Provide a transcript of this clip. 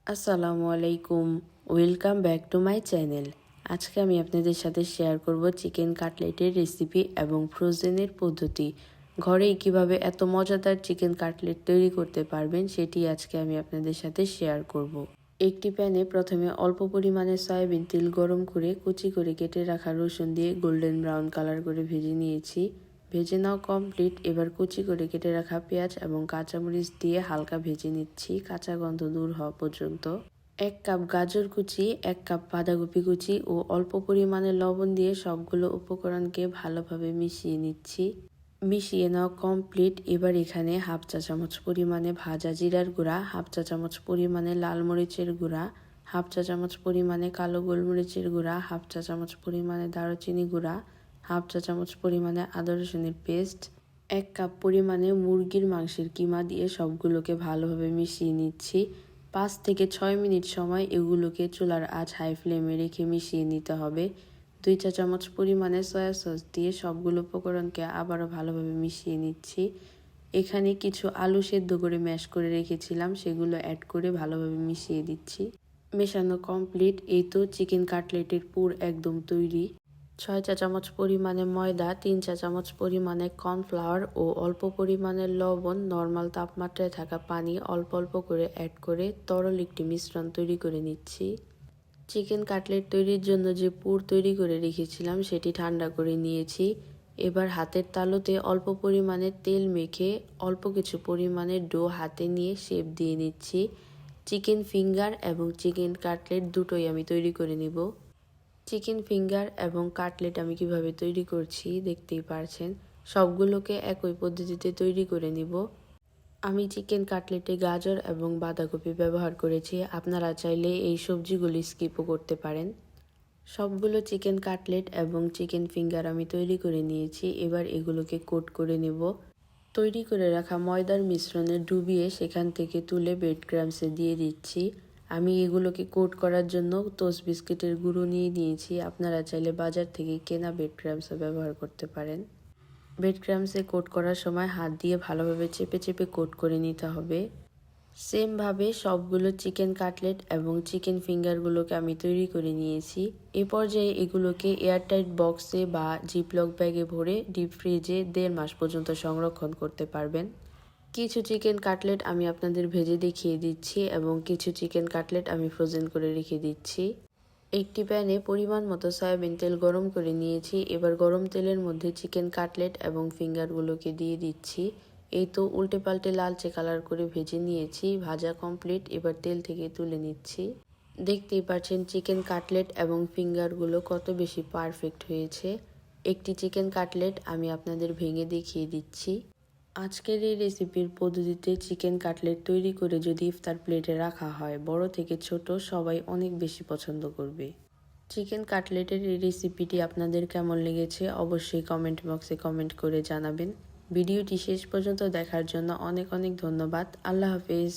আসসালামু আলাইকুম। Welcome back to my channel. আজকে আমি আপনাদের সাথে শেয়ার করব চিকেন কাটলেটের রেসিপি এবং ফ্রোজেনের পদ্ধতি। ঘরেই কিভাবে এত মজাদার চিকেন কাটলেট তৈরি করতে পারবেন সেটি আজকে আমি আপনাদের সাথে শেয়ার করব। একটি প্যানে প্রথমে অল্প পরিমাণে সয়াবিন তেল গরম করে কুচি করে কেটে রাখা রসুন দিয়ে গোল্ডেন ব্রাউন কালার করে ভেজে নিয়েছি। ভেজে নাও কমপ্লিট। এবার কুচি করে কেটে রাখা পেঁয়াজ এবং কাঁচামরিচ দিয়ে হালকা ভেজে নিচ্ছি কাঁচা গন্ধ দূর হওয়া পর্যন্ত। 1 কাপ গাজর কুচি, 1 কাপ বাঁধাকপি কুচি ও অল্প পরিমাণে লবণ দিয়ে সবগুলো উপকরণকে ভালোভাবে মিশিয়ে নিচ্ছি। মিশিয়ে নেওয়া কমপ্লিট। এবার এখানে হাফ চা চামচ পরিমাণে ভাজা জিরার গুঁড়া, হাফ চা চামচ পরিমাণে লাল মরিচের গুঁড়া, হাফ চা চামচ পরিমাণে কালো গোলমরিচের গুঁড়া, হাফ চা চামচ পরিমাণে দারুচিনি গুঁড়া, হাফ চা চামচ পরিমাণে আদা রসুনের পেস্ট, 1 কাপ পরিমাণে মুরগির মাংসের কিমা দিয়ে সবগুলোকে ভালোভাবে মিশিয়ে নিচ্ছি। 5 থেকে 6 মিনিট সময় এগুলোকে চুলার আঁচ হাই ফ্লেমে রেখে মিশিয়ে নিতে হবে। 2 চা চামচ পরিমাণে সয়া সস দিয়ে সবগুলো উপকরণকে আবারও ভালোভাবে মিশিয়ে নিচ্ছি। এখানে কিছু আলু সেদ্ধ করে ম্যাশ করে রেখেছিলাম, সেগুলো অ্যাড করে ভালোভাবে মিশিয়ে দিচ্ছি। মেশানো কমপ্লিট। এই তো চিকেন কাটলেটের পুর একদম তৈরি। 6 চা চামচ পরিমাণে ময়দা, 3 চা চামচ পরিমাণে কর্নফ্লাওয়ার ও অল্প পরিমাণে লবণ, নর্মাল তাপমাত্রায় থাকা পানি অল্প অল্প করে অ্যাড করে তরল একটি মিশ্রণ তৈরি করে নিচ্ছি। চিকেন কাটলেট তৈরির জন্য যে পুর তৈরি করে রেখেছিলাম সেটি ঠান্ডা করে নিয়েছি। এবার হাতের তালুতে অল্প পরিমাণে তেল মেখে অল্প কিছু পরিমাণে ডো হাতে নিয়ে শেপ দিয়ে নিচ্ছি। চিকেন ফিঙ্গার এবং চিকেন কাটলেট দুটোই আমি তৈরি করে নিব। চিকেন ফিঙ্গার এবং কাটলেট আমি কিভাবে তৈরি করছি দেখতেই পারছেন। সবগুলোকে একই পদ্ধতিতে তৈরি করে নিব। আমি চিকেন কাটলেটে গাজর এবং বাঁধাকপি ব্যবহার করেছি, আপনারা চাইলে এই সবজিগুলি স্কিপও করতে পারেন। সবগুলো চিকেন কাটলেট এবং চিকেন ফিঙ্গার আমি তৈরি করে নিয়েছি। এবার এগুলোকে কোট করে নেব। তৈরি করে রাখা ময়দার মিশ্রণে ডুবিয়ে সেখান থেকে তুলে ব্রেড ক্রাম্বসে দিয়ে দিচ্ছি। আমি এগুলোকে কোট করার জন্য টোস্ট বিস্কিটের গুঁড়ো নিয়ে নিয়েছি, আপনারা চাইলে বাজার থেকে কেনা ব্রেড ক্রাম্বসও ব্যবহার করতে পারেন। ব্রেড ক্রাম্বসে কোট করার সময় হাত দিয়ে ভালোভাবে চেপে চেপে কোট করে নিতে হবে। সেমভাবে সবগুলো চিকেন কাটলেট এবং চিকেন ফিঙ্গারগুলোকে আমি তৈরি করে নিয়েছি। এ পর্যায়ে এগুলোকে এয়ারটাইট বক্সে বা জিপলক ব্যাগে ভরে ডিপ ফ্রিজে 1.5 মাস পর্যন্ত সংরক্ষণ করতে পারবেন। কিছু চিকেন কাটলেট আমি আপনাদের ভেজে দেখিয়ে দিচ্ছি এবং কিছু চিকেন কাটলেট আমি ফ্রোজেন করে রেখে দিচ্ছি। একটি প্যানে পরিমাণ মতো সয়াবিন তেল গরম করে নিয়েছি। এবার গরম তেলের মধ্যে চিকেন কাটলেট এবং ফিঙ্গারগুলোকে দিয়ে দিচ্ছি। এই তো উল্টে পাল্টে লালচে কালার করে ভেজে নিয়েছি। ভাজা কমপ্লিট। এবার তেল থেকে তুলে নিচ্ছি। দেখতেই পাচ্ছেন চিকেন কাটলেট এবং ফিঙ্গারগুলো কত বেশি পারফেক্ট হয়েছে। একটি চিকেন কাটলেট আমি আপনাদের ভেঙে দেখিয়ে দিচ্ছি। আজকের এই রেসিপির পদ্ধতিতে চিকেন কাটলেট তৈরি করে যদি ইফতার প্লেটে রাখা হয়, বড় থেকে ছোট সবাই অনেক বেশি পছন্দ করবে। চিকেন কাটলেটের এই রেসিপিটি আপনাদের কেমন লেগেছে অবশ্যই কমেন্ট বক্সে কমেন্ট করে জানাবেন। ভিডিওটি শেষ পর্যন্ত দেখার জন্য অনেক অনেক ধন্যবাদ। আল্লাহ হাফেজ।